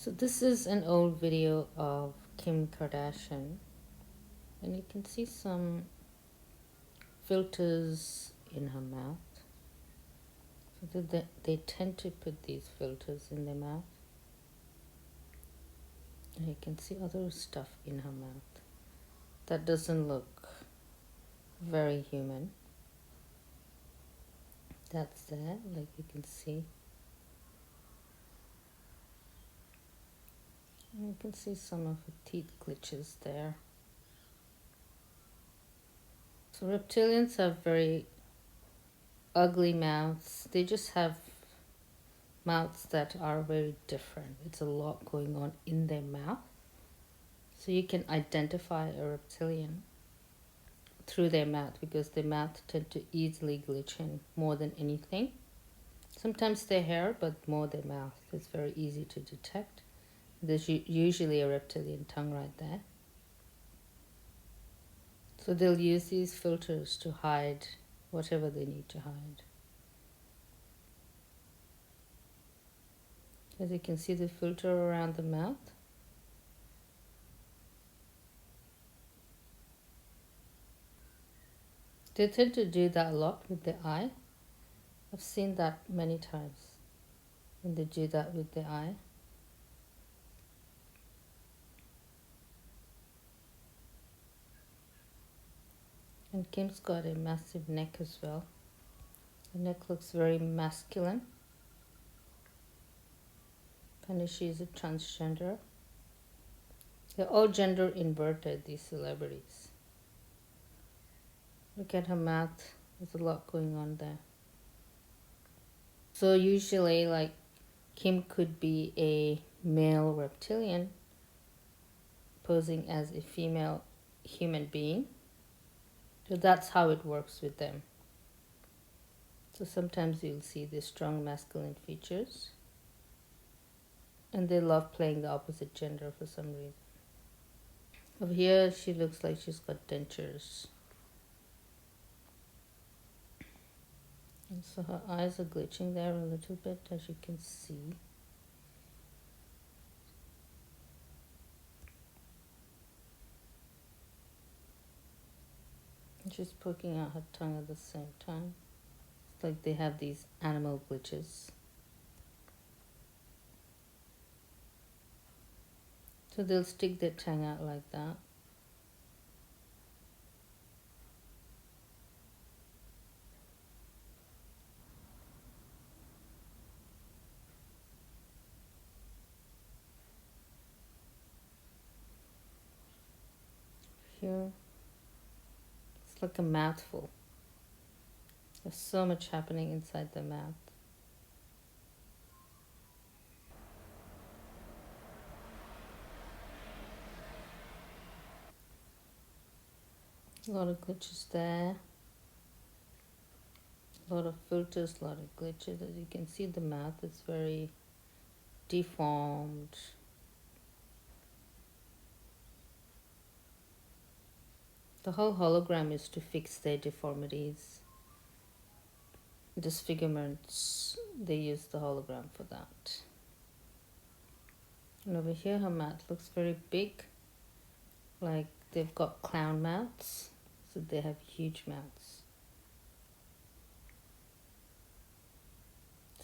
So this is an old video of Kim Kardashian, and you can see some filters in her mouth. So they tend to put these filters in their mouth. And you can see other stuff in her mouth. That doesn't look very human. That's there, like you can see. And you can see some of her teeth glitches there. So reptilians have very ugly mouths. They just have mouths that are very different. It's a lot going on in their mouth. So you can identify a reptilian through their mouth because their mouth tend to easily glitch in more than anything. Sometimes their hair, but more their mouth. It's very easy to detect. There's usually a reptilian tongue right there. So they'll use these filters to hide whatever they need to hide. As you can see the filter around the mouth. They tend to do that a lot with the eye. I've seen that many times when they do that with the eye. And Kim's got a massive neck as well. The neck looks very masculine. And she's a transgender. They're all gender inverted, these celebrities. Look at her mouth. There's a lot going on there. So usually, like, Kim could be a male reptilian posing as a female human being. So that's how it works with them. So sometimes you'll see these strong masculine features. And they love playing the opposite gender for some reason. Over here, she looks like she's got dentures. And so her eyes are glitching there a little bit, as you can see. And she's poking out her tongue at the same time. It's like they have these animal glitches. So they'll stick their tongue out like that. Here, it's like a mouthful. There's so much happening inside the mouth. A lot of glitches there. A lot of filters, a lot of glitches. As you can see, the mouth is very deformed. The whole hologram is to fix their deformities. Disfigurements, they use the hologram for that. And over here, her mouth looks very big. Like they've got clown mouths. So they have huge mouths.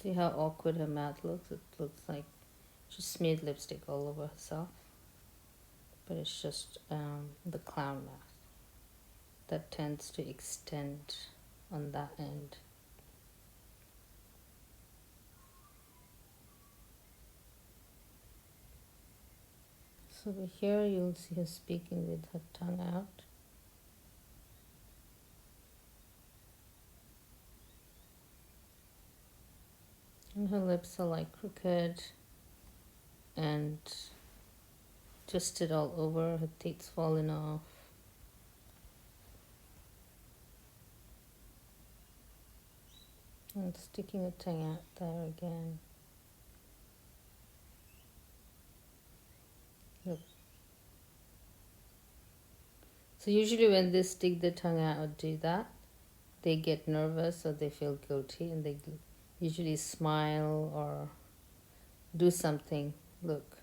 See how awkward her mouth looks? It looks like she smeared lipstick all over herself. But it's just the clown mouth that tends to extend on that end. So over here you'll see her speaking with her tongue out. And her lips are like crooked and twisted all over, her teeth falling off. And sticking her tongue out there again. Look. So usually when they stick their tongue out or do that, they get nervous or they feel guilty and they usually smile or do something. Look,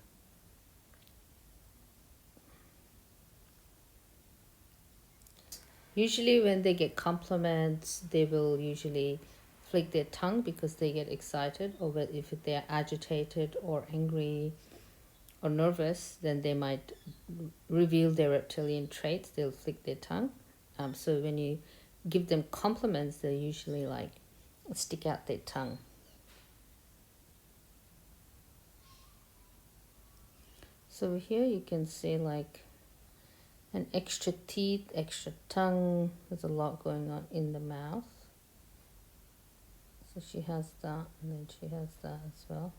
Usually when they get compliments, they will usually flick their tongue because they get excited, or if they're agitated or angry or nervous, then they might reveal their reptilian traits. They'll flick their tongue. So when you give them compliments, they usually like stick out their tongue. So here you can see like an extra teeth, extra tongue. There's a lot going on in the mouth. So she has that, and then she has that as well.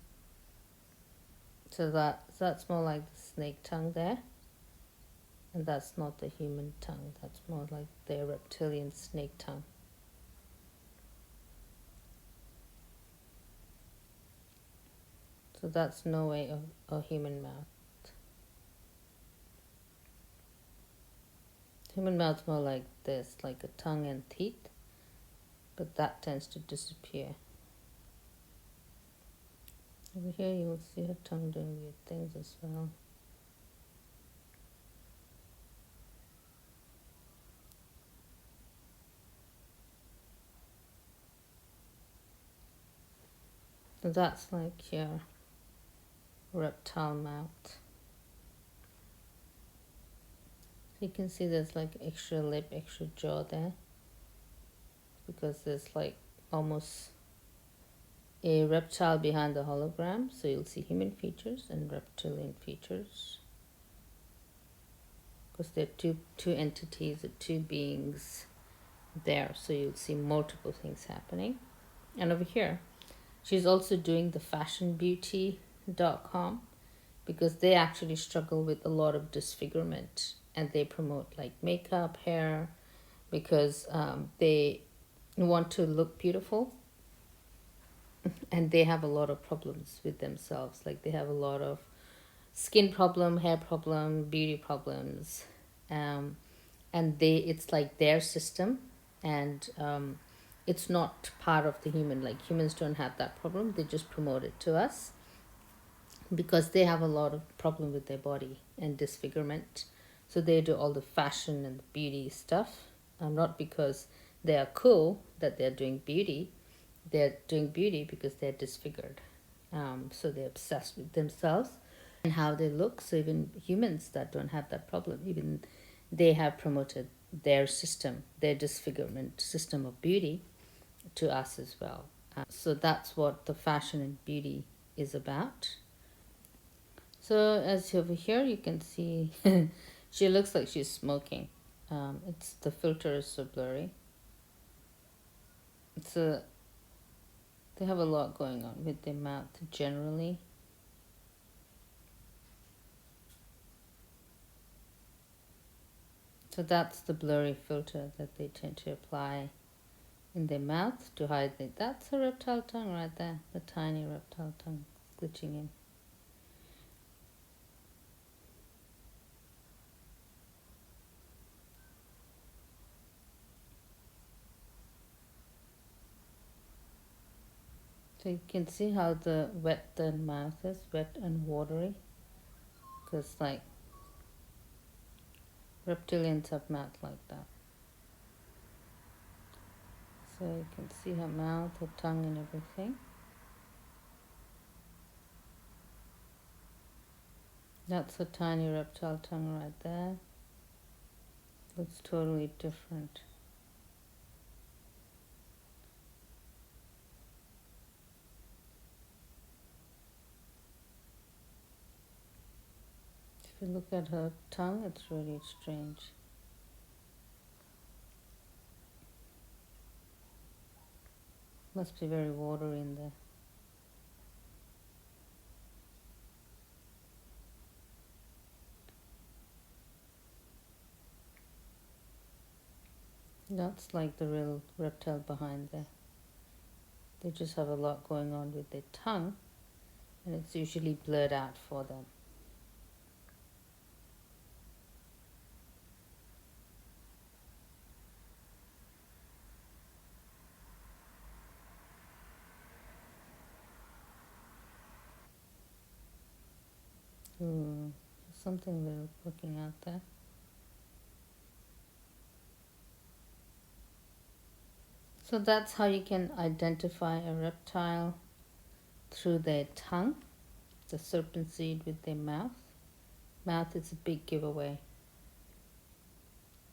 So that's more like the snake tongue there. And that's not the human tongue. That's more like the reptilian snake tongue. So that's no way of a human mouth. Human mouth's more like this, like a tongue and teeth. But that tends to disappear. Over here you will see her tongue doing weird things as well. So that's like your reptile mouth. You can see there's like extra lip, extra jaw there, because there's like almost a reptile behind the hologram. So you'll see human features and reptilian features, because they're two entities, two beings there. So you'll see multiple things happening. And over here, she's also doing the fashionbeauty.com, because they actually struggle with a lot of disfigurement, and they promote like makeup, hair, because they want to look beautiful, and they have a lot of problems with themselves. Like they have a lot of skin problem, hair problem, beauty problems, and it's like their system, and it's not part of the human. Like humans don't have that problem. They just promote it to us because they have a lot of problem with their body and disfigurement. So they do all the fashion and the beauty stuff. Not because they are cool that they're doing beauty. They're doing beauty because they're disfigured. So they're obsessed with themselves and how they look. So even humans that don't have that problem, even they have promoted their system, their disfigurement system of beauty to us as well. So that's what the fashion and beauty is about. So as over here you can see, she looks like she's smoking. It's the filter is so blurry. They have a lot going on with their mouth generally. So that's the blurry filter that they tend to apply in their mouth to hide it. That's a reptile tongue right there, the tiny reptile tongue glitching in. So you can see how wet the mouth is, wet and watery, because like reptilians have mouth like that. So you can see her mouth, her tongue and everything. That's a tiny reptile tongue right there. Looks totally different. If you look at her tongue, it's really strange. Must be very watery in there. That's like the real reptile behind there. They just have a lot going on with their tongue, and it's usually blurred out for them. Something we're looking at there. So that's how you can identify a reptile, through their tongue, the serpent seed with their mouth. Mouth is a big giveaway.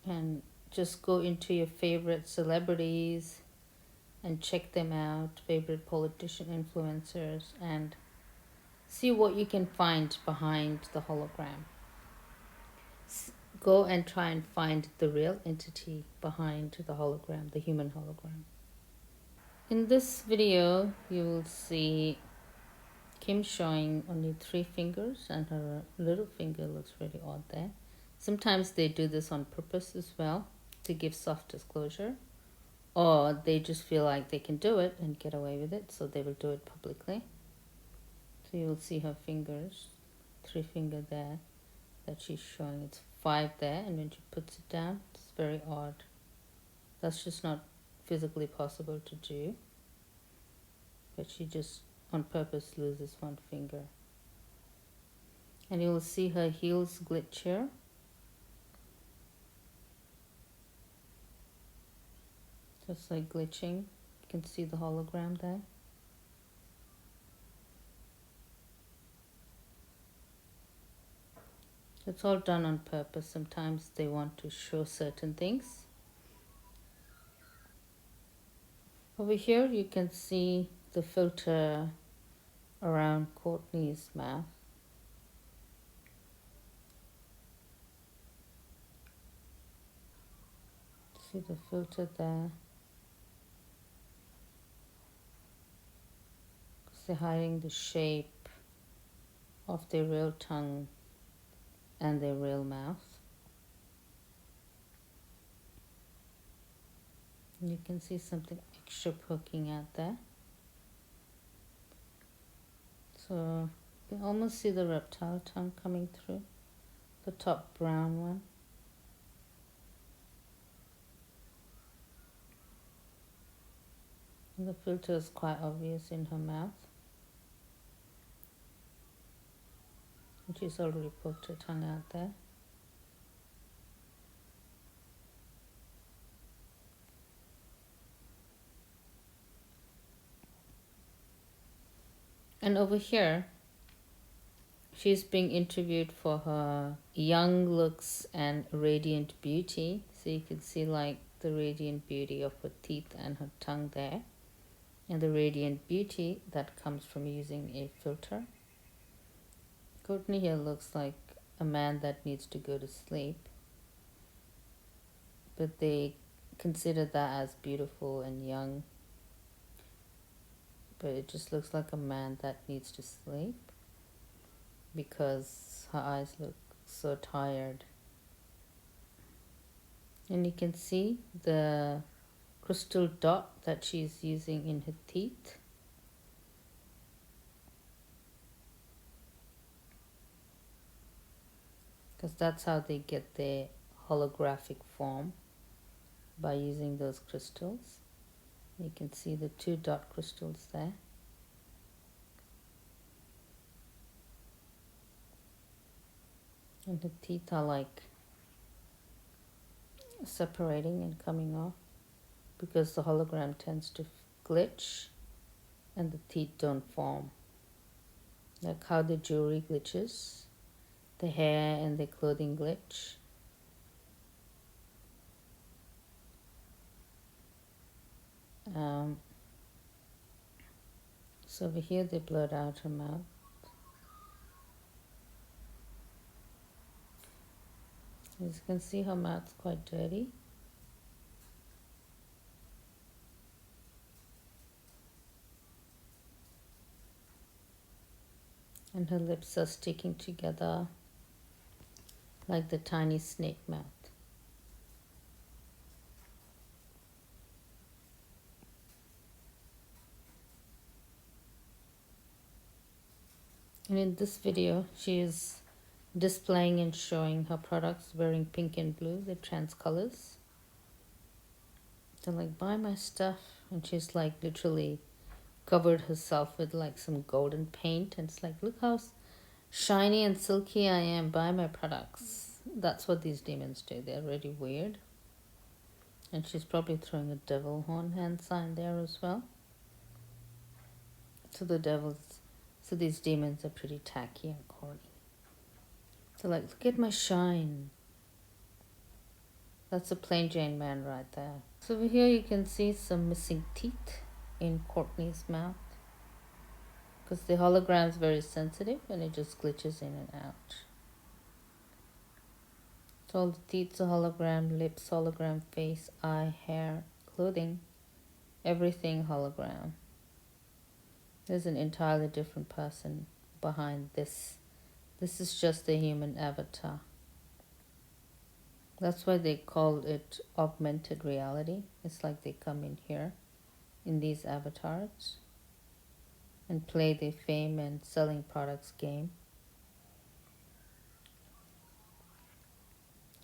And just go into your favorite celebrities and check them out, favorite politician influencers, and see what you can find behind the hologram. Go and try and find the real entity behind the hologram, the human hologram. In this video, you will see Kim showing only 3 fingers, and her little finger looks really odd there. Sometimes they do this on purpose as well, to give soft disclosure, or they just feel like they can do it and get away with it, so they will do it publicly. So you will see her fingers, 3 finger there that she's showing. It's 5 there, and when she puts it down, it's very odd. That's just not physically possible to do, but she just on purpose loses 1 finger. And you will see her heels glitch here. Just like glitching. You can see the hologram there. It's all done on purpose. Sometimes they want to show certain things. Over here you can see the filter around Courtney's mouth. See the filter there. They're hiding the shape of their real tongue and their real mouth. And you can see something extra poking out there. So you can almost see the reptile tongue coming through, the top brown one. And the filter is quite obvious in her mouth. And she's already poked her tongue out there. And over here, she's being interviewed for her young looks and radiant beauty. So you can see like the radiant beauty of her teeth and her tongue there. And the radiant beauty that comes from using a filter. Courtney here looks like a man that needs to go to sleep. But they consider that as beautiful and young. But it just looks like a man that needs to sleep, because her eyes look so tired. And you can see the crystal dot that she's using in her teeth. Because that's how they get their holographic form, by using those crystals. You can see the 2 dot crystals there. And the teeth are like separating and coming off, because the hologram tends to glitch and the teeth don't form. Like how the jewelry glitches, the hair and the clothing glitch. So over here they blurred out her mouth. As you can see, her mouth's quite dirty. And her lips are sticking together like the tiny snake mouth. And in this video, she is displaying and showing her products wearing pink and blue, the trans colors. They're like, buy my stuff. And she's like literally covered herself with like some golden paint. And it's like, look how shiny and silky I am, buy my products. That's what these demons do. They're really weird. And she's probably throwing a devil horn hand sign there as well. So the devils, so these demons are pretty tacky and corny. So like, look at my shine. That's a plain Jane man right there. So over here you can see some missing teeth in Courtney's mouth. Because the hologram's very sensitive and it just glitches in and out. So all the teeth are hologram, lips hologram, face, eye, hair, clothing, everything hologram. There's an entirely different person behind this. This is just the human avatar. That's why they call it augmented reality. It's like they come in here in these avatars and play the fame and selling products game.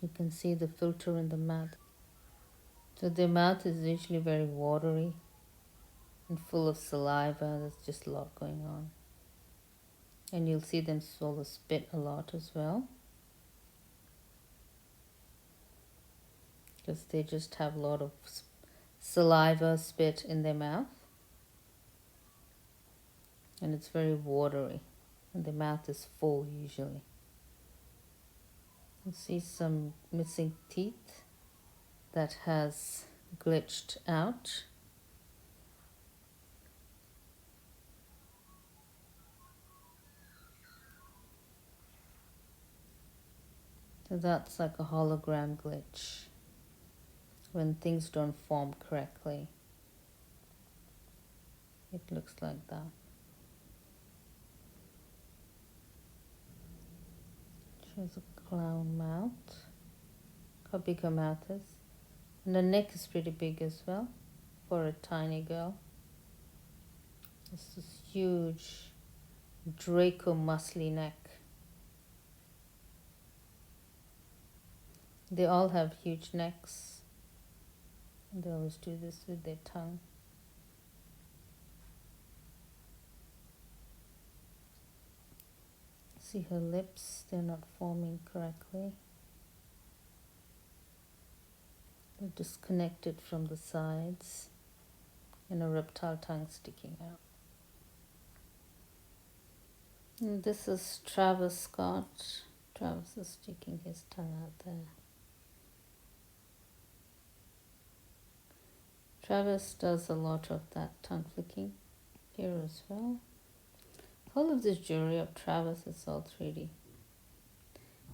You can see the filter in the mouth. So their mouth is usually very watery and full of saliva. There's just a lot going on. And you'll see them swallow spit a lot as well, because they just have a lot of saliva, spit in their mouth. And it's very watery. And the mouth is full usually. You see some missing teeth that has glitched out. So that's like a hologram glitch when things don't form correctly. It looks like that. Shows a clown mouth. How big her mouth is. And the neck is pretty big as well for a tiny girl. It's this huge Draco muscly neck. They all have huge necks. And they always do this with their tongue. See her lips, they're not forming correctly. They're disconnected from the sides and a reptile tongue sticking out. And this is Travis Scott. Travis is sticking his tongue out there. Travis does a lot of that tongue flicking here as well. All of this jewelry of Travis is all 3D.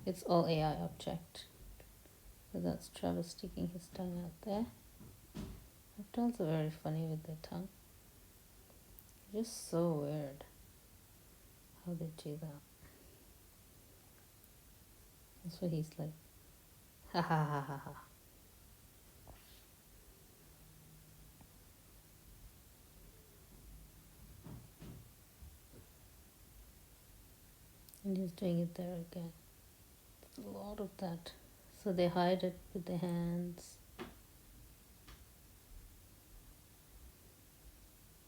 It's all AI object. So that's Travis sticking his tongue out there. Reptiles are very funny with their tongue. Just so weird how they do that. That's what he's like. Ha ha ha ha ha. And he's doing it there again. A lot of that. So they hide it with their hands.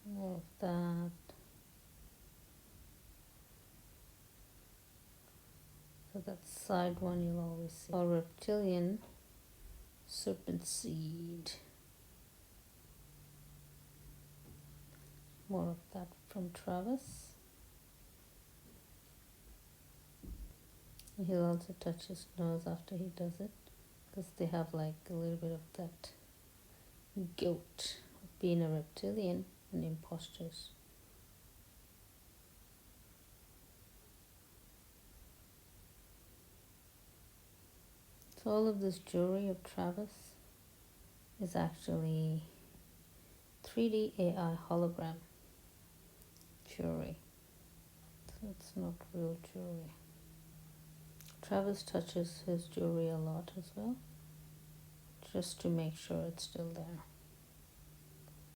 More of that. So that side one you'll always see. Or reptilian serpent seed. More of that from Travis. He'll also touch his nose after he does it, because they have like a little bit of that guilt of being a reptilian and imposters. So all of this jewelry of Travis is actually 3D AI hologram jewelry. So it's not real jewelry. Travis touches his jewelry a lot as well, just to make sure it's still there.